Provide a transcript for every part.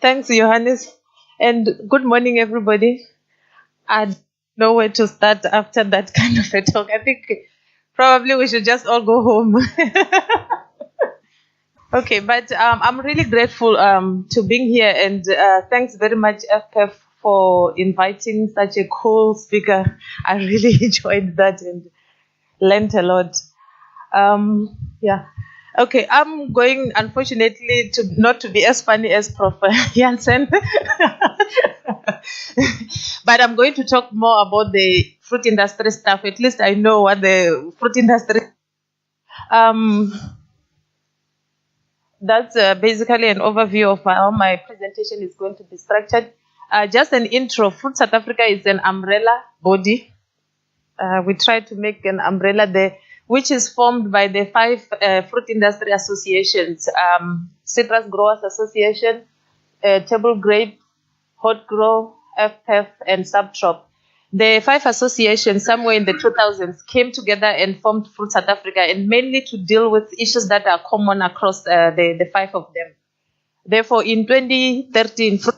Thanks, Johannes. And good morning, everybody. I don't know where to start after that kind of a talk. I think probably we should just all go home. Okay, but I'm really grateful to being here, and thanks very much, FPF, for inviting such a cool speaker. I really enjoyed that and learned a lot. Yeah. Okay, I'm going, unfortunately, to not to be as funny as Prof. Jansen, but I'm going to talk more about the fruit industry stuff. At least I know what the fruit industry. That's basically an overview of how my presentation is going to be structured. Just an intro. Fruit South Africa is an umbrella body. We try to make an umbrella there, which is formed by the 5 fruit industry associations: Citrus Growers Association, Table Grape, Hot Grow, FPF, and Subtrop. The 5 associations, somewhere in the 2000s, came together and formed Fruit South Africa, and mainly to deal with issues that are common across the 5 of them. Therefore, in 2013, Fruit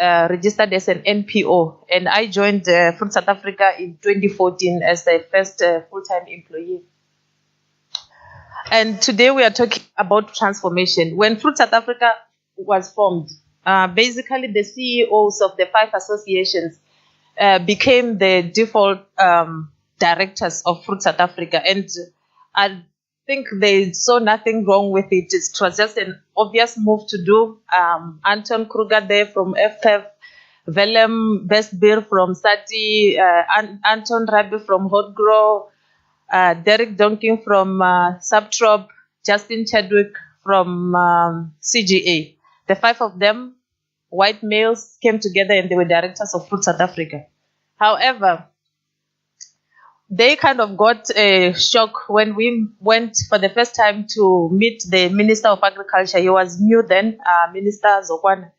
registered as an NPO, and I joined Fruit South Africa in 2014 as the first full-time employee. And today we are talking about transformation. When Fruit South Africa was formed, basically the CEOs of the 5 associations became the default directors of Fruit South Africa, and I think they saw nothing wrong with it. It was just an obvious move to do. Anton Kruger there from FPF, Willem Bestbeer from SATI, Anton Rabbi from Hot Grow, Derek Donkin from Subtrop, Justin Chadwick from CGA. The 5 of them, white males, came together and they were directors of Fruit South Africa. However, they kind of got a shock when we went for the first time to meet the Minister of Agriculture. He was new then, Minister Zokwana.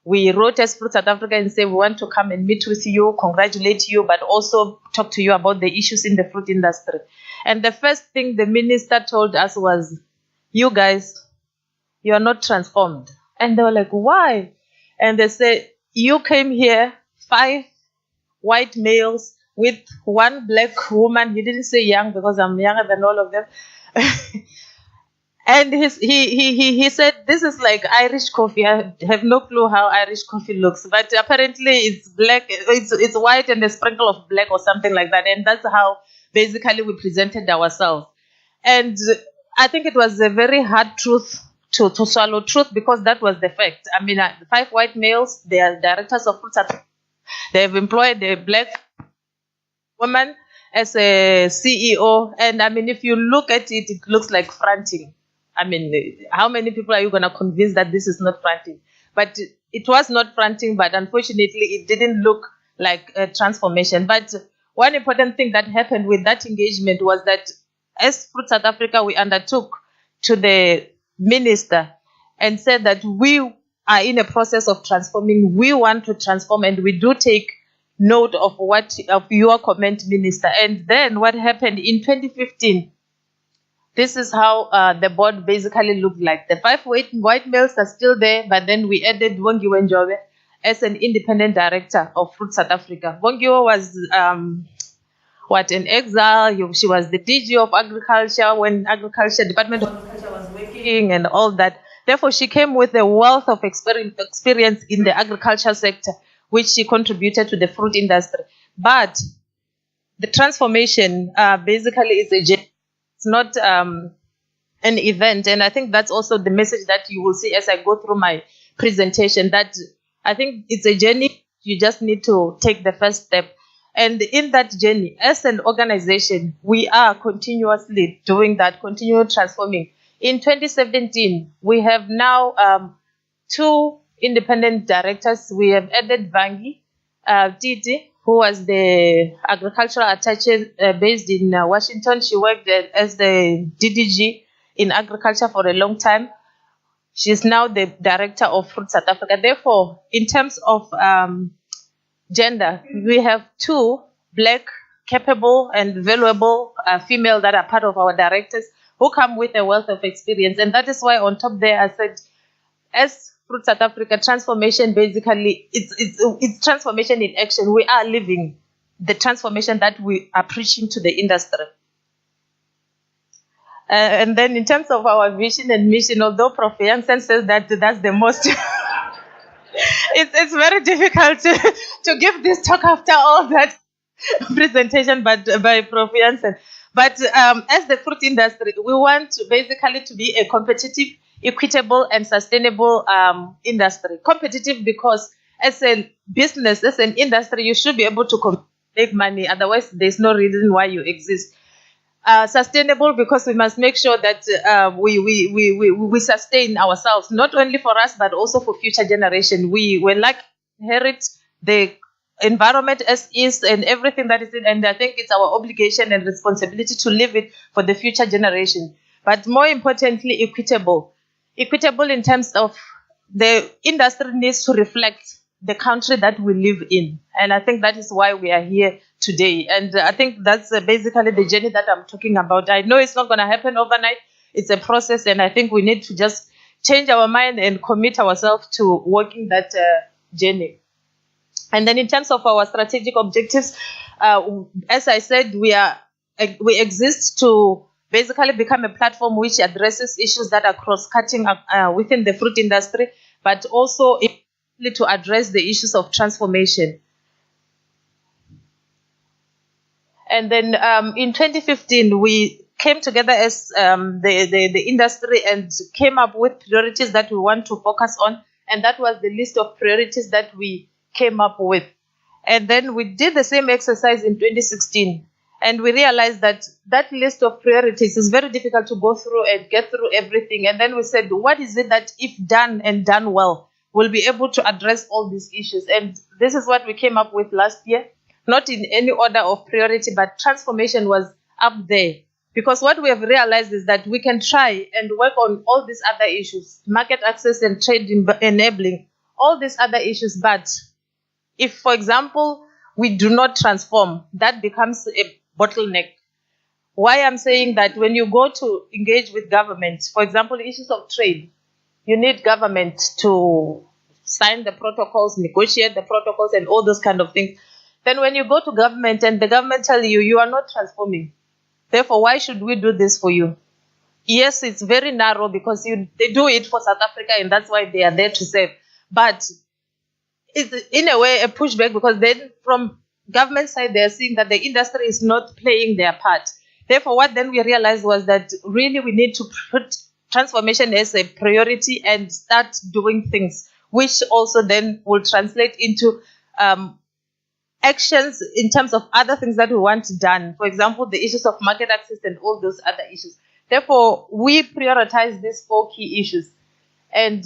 We wrote as Fruit South Africa and said, we want to come and meet with you, congratulate you, but also talk to you about the issues in the fruit industry. And the first thing the minister told us was, you guys, you are not transformed. And they were like, why? And they said, you came here, 5 white males with 1 black woman. He didn't say young because I'm younger than all of them. And he said, this is like Irish coffee. I have no clue how Irish coffee looks, but apparently it's black, it's white and a sprinkle of black or something like that. And that's how basically we presented ourselves. And I think it was a very hard truth to swallow truth, because that was the fact. I mean, 5 white males, they are directors of Fruit South Africa. They've employed a black woman as a CEO. And I mean, if you look at it, it looks like fronting. I mean, how many people are you going to convince that this is not fronting? But it was not fronting, but unfortunately, it didn't look like a transformation. But one important thing that happened with that engagement was that as Fruit South Africa, we undertook to the minister and said that we are in a process of transforming. We want to transform, and we do take note of your comment, Minister. And then what happened in 2015, this is how the board basically looked like. The 5 white males are still there, but then we added Wongiwe Njobe as an independent director of Fruit South Africa. Wongiwe was in exile. She was the DG of Agriculture when Department of Agriculture was working and all that. Therefore, she came with a wealth of experience in the agriculture sector, which she contributed to the fruit industry. But the transformation basically is a journey. It's not an event. And I think that's also the message that you will see as I go through my presentation, that I think it's a journey. You just need to take the first step. And in that journey, as an organization, we are continuously doing that, continually transforming. In 2017, we have now 2 independent directors. We have added Vangi Titi, who was the agricultural attaché based in Washington. She worked as the DDG in agriculture for a long time. She's now the director of Fruit South Africa. Therefore, in terms of gender, we have 2 black, capable, and valuable female that are part of our directors, who come with a wealth of experience. And that is why on top there I said, as Fruit South Africa, transformation basically, it's transformation in action. We are living the transformation that we are preaching to the industry. And then in terms of our vision and mission, although Prof. Jansen says that that's the most, it's very difficult to give this talk after all that presentation by Prof. Jansen. But as the fruit industry, we want basically to be a competitive, equitable, and sustainable industry. Competitive because as a business, as an industry, you should be able to make money. Otherwise, there's no reason why you exist. Sustainable because we must make sure that we sustain ourselves, not only for us but also for future generation. We like inherit the environment as is and everything that is in, and I think it's our obligation and responsibility to leave it for the future generation. But more importantly, equitable in terms of the industry needs to reflect the country that we live in, and I think that is why we are here today. And I think that's basically the journey that I'm talking about. I know it's not going to happen overnight. It's a process, and I think we need to just change our mind and commit ourselves to working that journey. And then in terms of our strategic objectives, as I said, we exist to basically become a platform which addresses issues that are cross-cutting within the fruit industry, but also to address the issues of transformation. And then in 2015, we came together as the industry and came up with priorities that we want to focus on. And that was the list of priorities that we came up with. And then we did the same exercise in 2016. And we realized that that list of priorities is very difficult to go through and get through everything. And then we said, what is it that if done and done well, we'll be able to address all these issues? And this is what we came up with last year. Not in any order of priority, but transformation was up there. Because what we have realized is that we can try and work on all these other issues, market access and trade enabling, all these other issues. But if, for example, we do not transform, that becomes a bottleneck. Why I'm saying that when you go to engage with government, for example, issues of trade, you need government to sign the protocols, negotiate the protocols, and all those kind of things. Then when you go to government and the government tell you, you are not transforming, therefore, why should we do this for you? Yes, it's very narrow because they do it for South Africa and that's why they are there to serve. But it's in a way a pushback because then from government side, they're seeing that the industry is not playing their part. Therefore, what then we realized was that really we need to put transformation as a priority and start doing things, which also then will translate into actions in terms of other things that we want done. For example, the issues of market access and all those other issues. Therefore, we prioritize these 4 key issues. And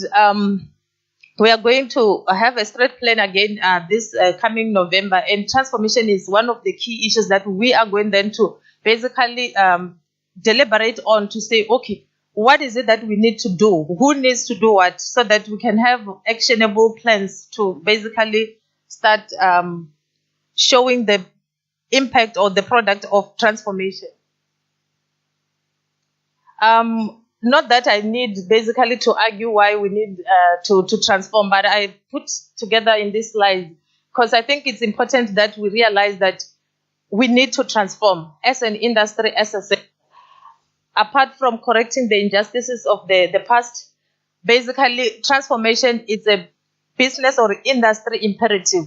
we are going to have a straight plan again this coming November. And transformation is one of the key issues that we are going then to basically deliberate on to say, okay, what is it that we need to do? Who needs to do what? So that we can have actionable plans to basically start showing the impact or the product of transformation. Not that I need basically to argue why we need to transform, but I put together in this slide because I think it's important that we realize that we need to transform as an industry, as a sector. Apart from correcting the injustices of the past, basically transformation is a business or industry imperative.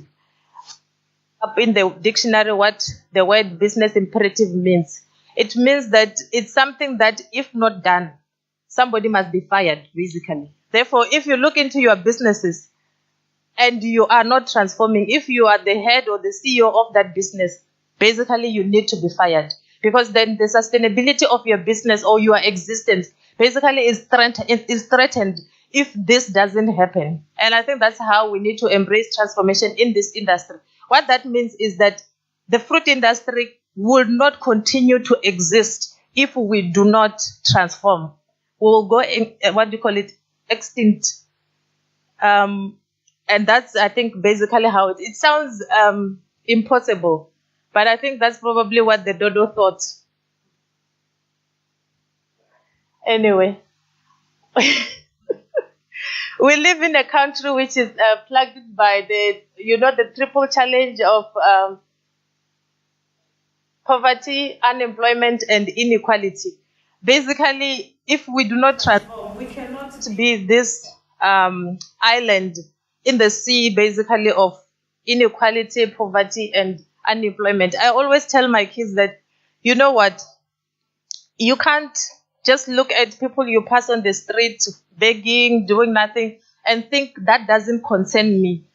Up in the dictionary what the word business imperative means. It means that it's something that if not done, somebody must be fired, basically. Therefore, if you look into your businesses and you are not transforming, if you are the head or the CEO of that business, basically you need to be fired. Because then the sustainability of your business or your existence basically is threatened if this doesn't happen. And I think that's how we need to embrace transformation in this industry. What that means is that the fruit industry will not continue to exist if we do not transform. We will go, extinct. And that's, I think, basically how it sounds impossible. But I think that's probably what the dodo thought. Anyway. We live in a country which is plagued by the triple challenge of poverty, unemployment, and inequality. Basically, if we do not transform, we cannot be this island in the sea, basically, of inequality, poverty, and unemployment. I always tell my kids that, you know what, you can't just look at people you pass on the street begging, doing nothing, and think that doesn't concern me.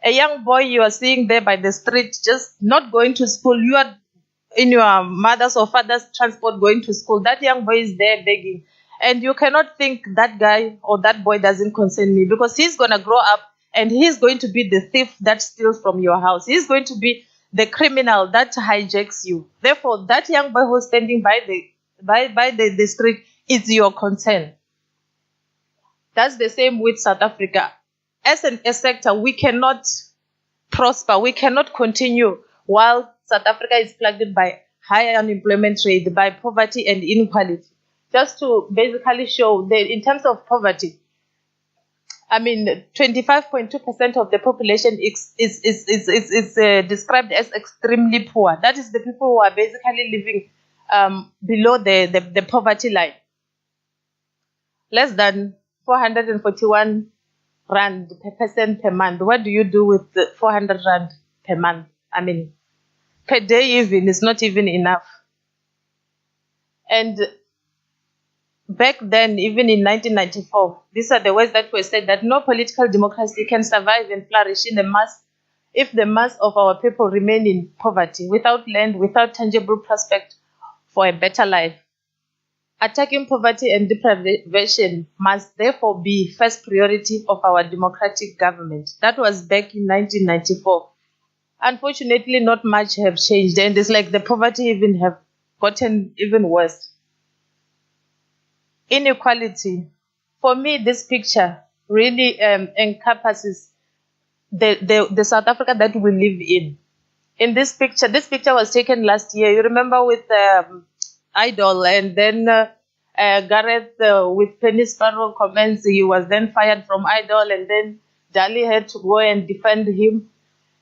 A young boy you are seeing there by the street, just not going to school, you are in your mother's or father's transport going to school, that young boy is there begging. And you cannot think that guy or that boy doesn't concern me, because he's going to grow up and he's going to be the thief that steals from your house. He's going to be the criminal that hijacks you. Therefore, that young boy who's standing by the street is your concern. That's the same with South Africa. As a sector, we cannot prosper, we cannot continue while South Africa is plagued by high unemployment rate, by poverty and inequality. Just to basically show that in terms of poverty, 25.2% of the population is described as extremely poor. That is the people who are basically living below the poverty line. Less than 441 rand per person per month. What do you do with the 400 rand per month? Per day even is not even enough. And back then, even in 1994, these are the words that were said, that no political democracy can survive and flourish if the mass of our people remain in poverty, without land, without tangible prospect for a better life. Attacking poverty and deprivation must therefore be first priority of our democratic government. That was back in 1994. Unfortunately, not much have changed, and it's like the poverty even have gotten even worse. Inequality. For me, this picture really encompasses the South Africa that we live in. In this picture was taken last year. You remember with Idol, and then Gareth with Penny Sparrow comments, he was then fired from Idol, and then Dali had to go and defend him.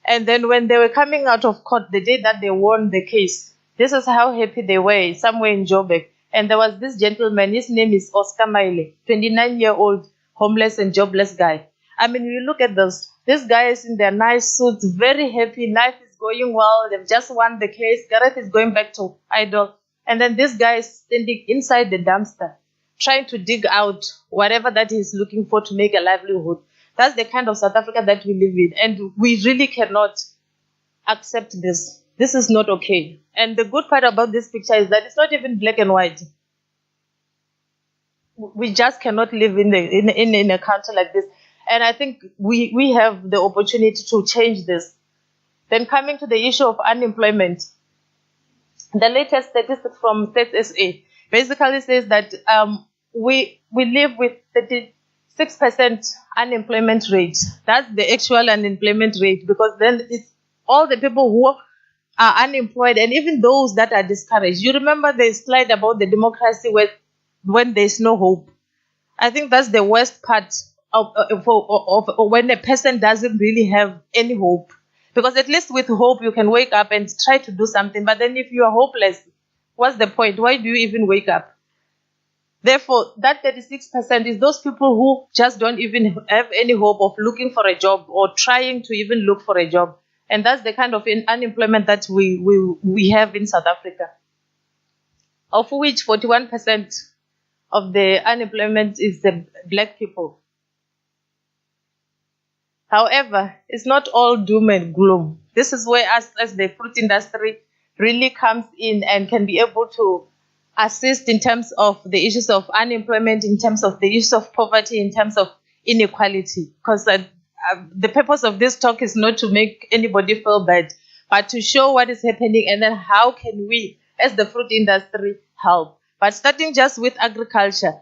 And then when they were coming out of court, the day that they won the case, this is how happy they were, somewhere in Joburg. And there was this gentleman, his name is Oscar Maile, 29-year-old homeless and jobless guy. You look at these guys in their nice suits, very happy, life is going well, they've just won the case, Gareth is going back to Idol. And then this guy is standing inside the dumpster, trying to dig out whatever that he's looking for to make a livelihood. That's the kind of South Africa that we live in. And we really cannot accept this. This is not okay. And the good part about this picture is that it's not even black and white. We just cannot live in a country like this. And I think we have the opportunity to change this. Then coming to the issue of unemployment, the latest statistics from Stats SA basically says that we live with 36% unemployment rate. That's the actual unemployment rate, because then it's all the people who are unemployed and even those that are discouraged. You remember the slide about the democracy when there's no hope. I think that's the worst part of when a person doesn't really have any hope. Because at least with hope, you can wake up and try to do something. But then if you are hopeless, what's the point? Why do you even wake up? Therefore, that 36% is those people who just don't even have any hope of looking for a job or trying to even look for a job. And that's the kind of unemployment that we have in South Africa, of which 41% of the unemployment is the black people. However, it's not all doom and gloom. This is where us as the fruit industry really comes in and can be able to assist in terms of the issues of unemployment, in terms of the issues of poverty, in terms of inequality. Because the purpose of this talk is not to make anybody feel bad, but to show what is happening and then how can we, as the fruit industry, help. But starting just with agriculture,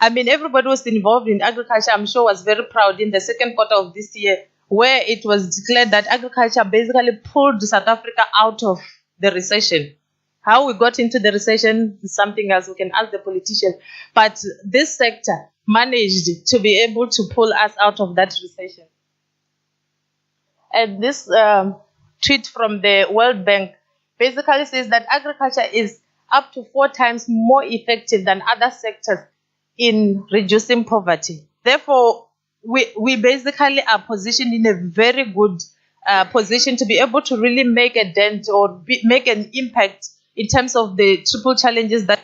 everybody who was involved in agriculture, I'm sure, was very proud in the second quarter of this year, where it was declared that agriculture basically pulled South Africa out of the recession. How we got into the recession is something else we can ask the politicians. But this sector managed to be able to pull us out of that recession. And this tweet from the World Bank basically says that agriculture is up to 4 times more effective than other sectors in reducing poverty. Therefore, we basically are positioned in a very good position to be able to really make a dent or make an impact in terms of the triple challenges that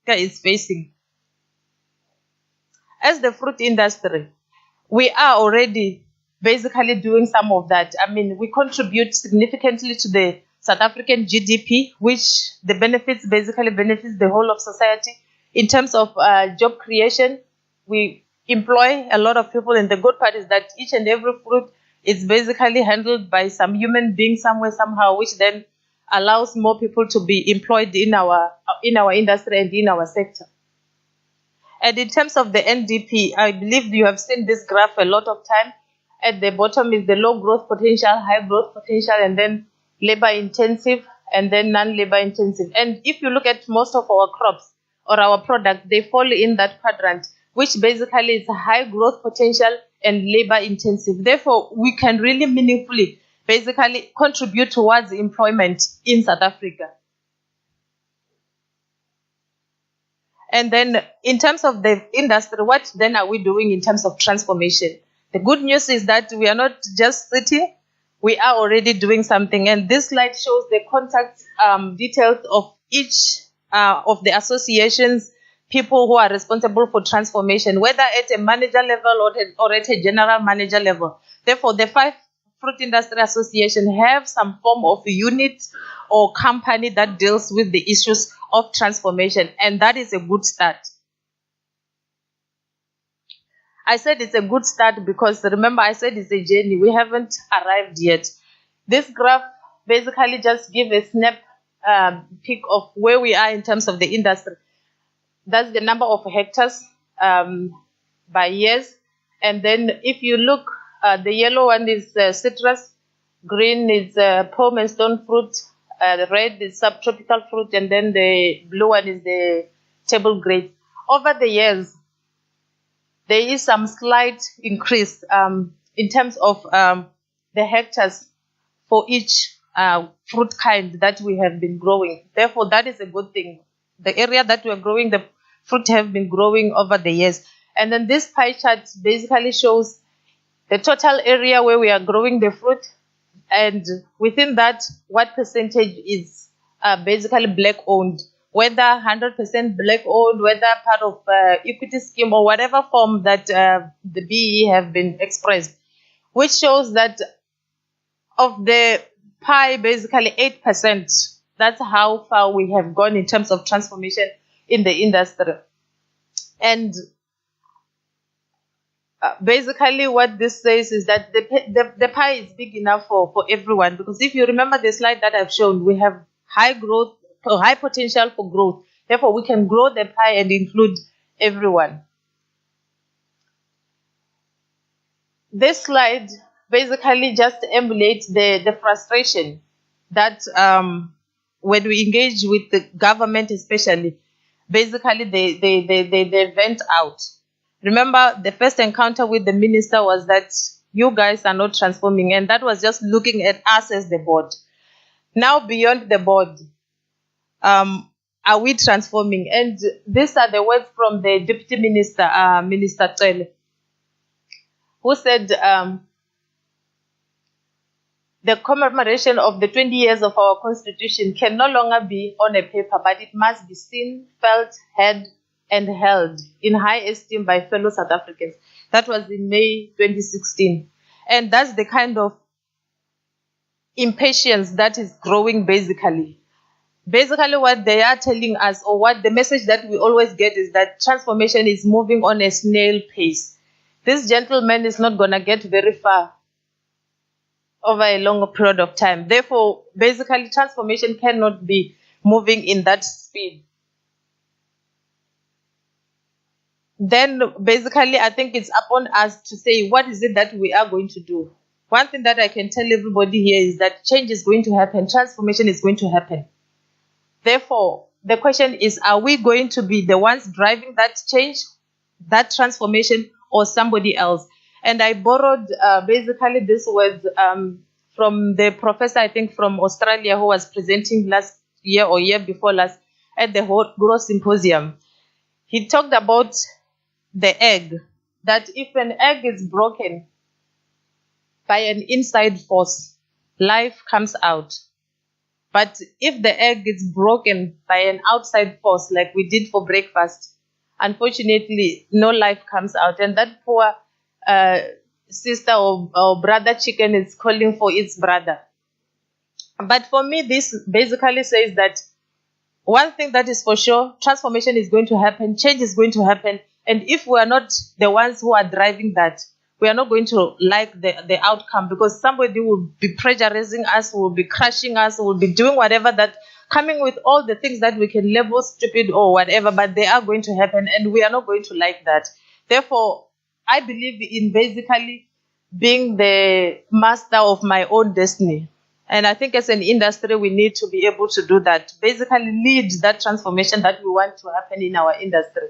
Africa is facing. As the fruit industry, we are already basically doing some of that. I mean, we contribute significantly to the South African GDP, which the benefits basically benefits the whole of society. In terms of job creation, we employ a lot of people, and the good part is that each and every fruit is basically handled by some human being somewhere, somehow, which then allows more people to be employed in our industry and in our sector. And in terms of the NDP, I believe you have seen this graph a lot of time. At the bottom is the low growth potential, high growth potential, and then labor intensive, and then non-labor intensive. And if you look at most of our crops or our products, they fall in that quadrant, which basically is high growth potential and labor intensive. Therefore, we can really meaningfully basically contribute towards employment in South Africa. And then in terms of the industry, what then are we doing in terms of transformation? The good news is that we are not just sitting, we are already doing something. And this slide shows the contact details of each of the associations, people who are responsible for transformation, whether at a manager level or at a general manager level. Therefore, the 5 fruit industry associations have some form of unit or company that deals with the issues of transformation, and that is a good start. I said it's a good start because remember I said it's a journey. We haven't arrived yet. This graph basically just gives a snap peek of where we are in terms of the industry. That's the number of hectares by years. And then if you look, the yellow one is citrus, green is palm and stone fruit, the red is subtropical fruit, and then the blue one is the table grape. Over the years, there is some slight increase in terms of the hectares for each fruit kind that we have been growing. Therefore, that is a good thing. The area that we are growing, the fruit have been growing over the years. And then this pie chart basically shows the total area where we are growing the fruit, and within that, what percentage is basically black owned, whether 100% black owned, whether part of equity scheme or whatever form that the BE have been expressed, which shows that of the pie, basically 8%, that's how far we have gone in terms of transformation in the industry. And basically what this says is that the pie is big enough for everyone, because if you remember the slide that I've shown, we have high growth or high potential for growth. Therefore, we can grow the pie and include everyone. This slide basically just emulates the frustration that when we engage with the government especially, basically they vent out. Remember, the first encounter with the minister was that you guys are not transforming, and that was just looking at us as the board. Now, beyond the board, are we transforming? And these are the words from the Deputy Minister, Minister Cele, who said the commemoration of the 20 years of our constitution can no longer be on a paper, but it must be seen, felt, heard, and held in high esteem by fellow South Africans. That was in May 2016. And that's the kind of impatience that is growing basically. Basically what they are telling us, or what the message that we always get, is that transformation is moving on a snail pace. This gentleman is not going to get very far over a longer period of time. Therefore, basically transformation cannot be moving in that speed. Then basically I think it's upon us to say, what is it that we are going to do? One thing that I can tell everybody here is that change is going to happen, transformation is going to happen. Therefore, the question is, are we going to be the ones driving that change, that transformation or somebody else. And I borrowed basically these words from the professor, I think from Australia, who was presenting last year or year before last at the Growth Symposium. He talked about the egg, that if an egg is broken by an inside force, life comes out. But if the egg is broken by an outside force, like we did for breakfast, unfortunately, no life comes out. And that poor sister or brother chicken is calling for its brother. But for me, this basically says that one thing that is for sure, transformation is going to happen, change is going to happen. And if we are not the ones who are driving that, we are not going to like the outcome, because somebody will be pressurizing us, will be crushing us, will be doing whatever, that coming with all the things that we can label stupid or whatever, but they are going to happen and we are not going to like that. Therefore, I believe in basically being the master of my own destiny. And I think as an industry, we need to be able to do that, basically lead that transformation that we want to happen in our industry.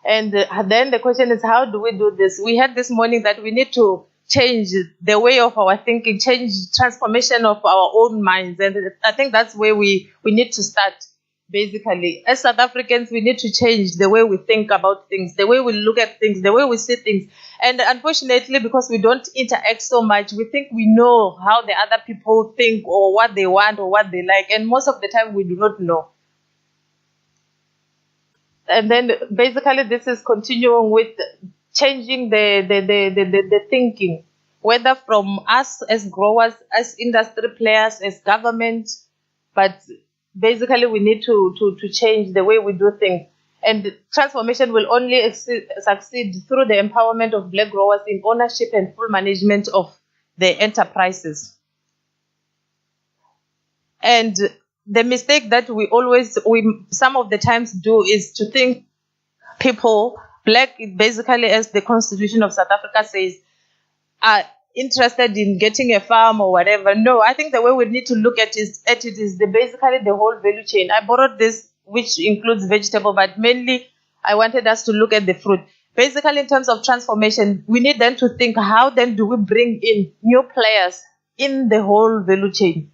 And then the question is, how do we do this? We had this morning that we need to change the way of our thinking, change transformation of our own minds. And I think that's where we need to start, basically. As South Africans, we need to change the way we think about things, the way we look at things, the way we see things. And unfortunately, because we don't interact so much, we think we know how the other people think or what they want or what they like. And most of the time, we do not know. And then basically this is continuing with changing the thinking, whether from us as growers, as industry players, as government, but basically we need to change the way we do things. And transformation will only succeed through the empowerment of Black growers in ownership and full management of the enterprises. And the mistake that we some of the times do is to think people, Black, basically, as the Constitution of South Africa says, are interested in getting a farm or whatever. No, I think the way we need to look at it is basically the whole value chain. I borrowed this, which includes vegetable, but mainly I wanted us to look at the fruit. Basically, in terms of transformation, we need then to think, how then do we bring in new players in the whole value chain?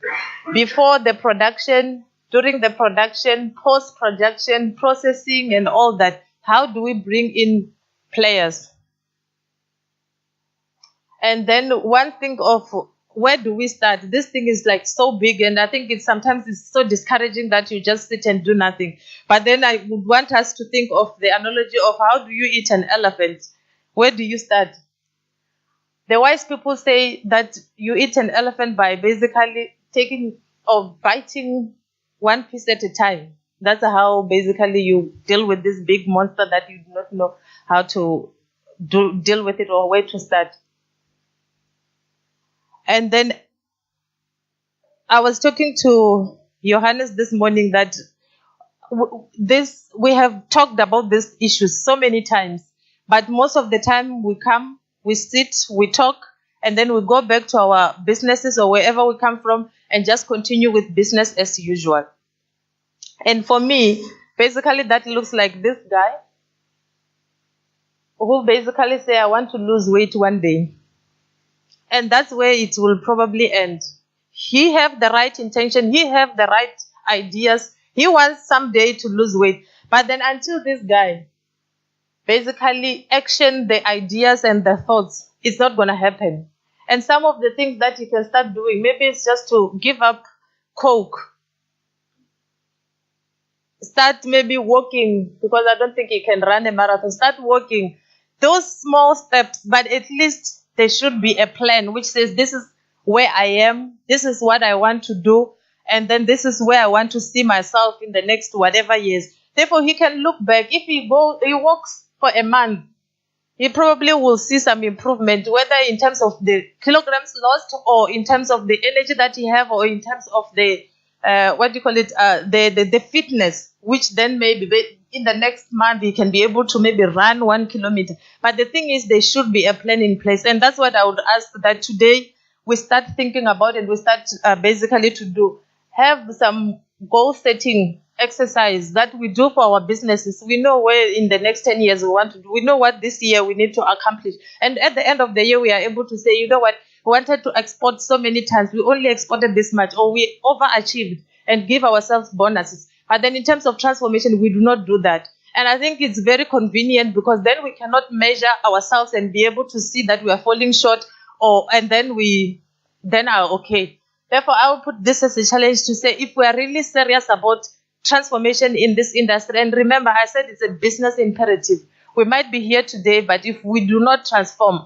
Before the production, during the production, post-production, processing and all that, how do we bring in players? And then one thing of where do we start? This thing is like so big, and I think sometimes it's so discouraging that you just sit and do nothing. But then I would want us to think of the analogy of how do you eat an elephant? Where do you start? The wise people say that you eat an elephant by basically taking or biting one piece at a time. That's how basically you deal with this big monster that you do not know how to deal with it or where to start. And then I was talking to Johannes this morning that we have talked about these issues so many times, but most of the time we come, we sit, we talk, and then we go back to our businesses or wherever we come from and just continue with business as usual. And for me, basically that looks like this guy who basically say, I want to lose weight one day. And that's where it will probably end. He have the right intention. He have the right ideas. He wants someday to lose weight. But then until this guy basically action the ideas and the thoughts, it's not going to happen. And some of the things that you can start doing, maybe it's just to give up Coke. Start maybe walking, because I don't think you can run a marathon. Start walking. Those small steps, but at least there should be a plan which says this is where I am, this is what I want to do, and then this is where I want to see myself in the next whatever years. Therefore, he can look back. If he walks for a month, he probably will see some improvement, whether in terms of the kilograms lost or in terms of the energy that he have or in terms of the the fitness, which then maybe in the next month he can be able to maybe run 1 kilometer. But the thing is, there should be a plan in place, and that's what I would ask that today we start thinking about and we start basically to do. Have some goal setting. exercise that we do for our businesses. We know where in the next 10 years we want to do. We know what this year we need to accomplish. And at the end of the year, we are able to say, you know what, we wanted to export so many times. We only exported this much, or we overachieved and give ourselves bonuses. But then in terms of transformation, we do not do that. And I think it's very convenient because then we cannot measure ourselves and be able to see that we are falling short, and then we then are okay. Therefore, I will put this as a challenge to say if we are really serious about transformation in this industry, and remember, I said it's a business imperative. We might be here today, but if we do not transform,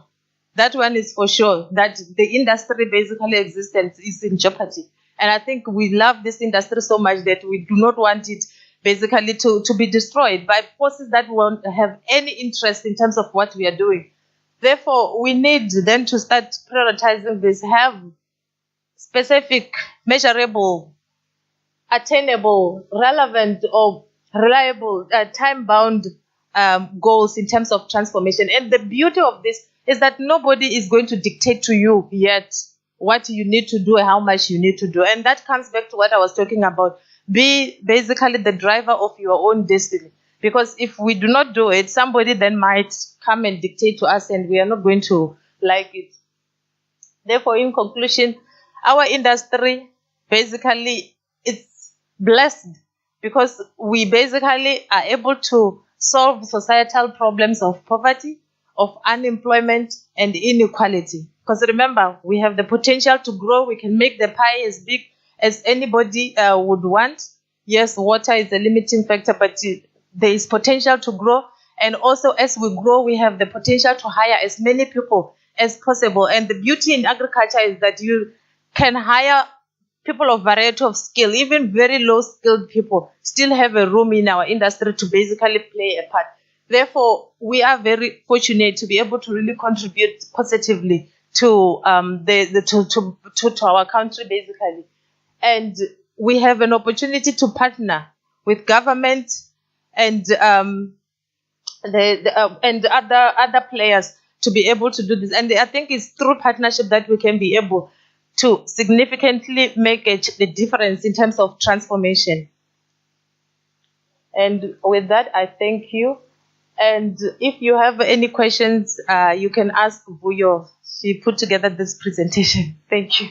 that one is for sure that the industry basically existence is in jeopardy. And I think we love this industry so much that we do not want it basically to be destroyed by forces that won't have any interest in terms of what we are doing. Therefore, we need then to start prioritizing this, have specific, measurable, attainable, relevant, or reliable, time-bound goals in terms of transformation. And the beauty of this is that nobody is going to dictate to you yet what you need to do and how much you need to do. And that comes back to what I was talking about. Be basically the driver of your own destiny. Because if we do not do it, somebody then might come and dictate to us and we are not going to like it. Therefore, in conclusion, our industry basically it's blessed because we basically are able to solve societal problems of poverty, of unemployment, and inequality. Because remember, we have the potential to grow. We can make the pie as big as anybody would want. Yes, water is a limiting factor, but there is potential to grow. And also, as we grow, we have the potential to hire as many people as possible. And the beauty in agriculture is that you can hire people of variety of skill, even very low skilled people still have a room in our industry to basically play a part. Therefore, we are very fortunate to be able to really contribute positively to to our country basically. And we have an opportunity to partner with government and and other players to be able to do this. And I think it's through partnership that we can be able to significantly make a difference in terms of transformation. And with that, I thank you. And if you have any questions, you can ask Vuyo. She put together this presentation. Thank you.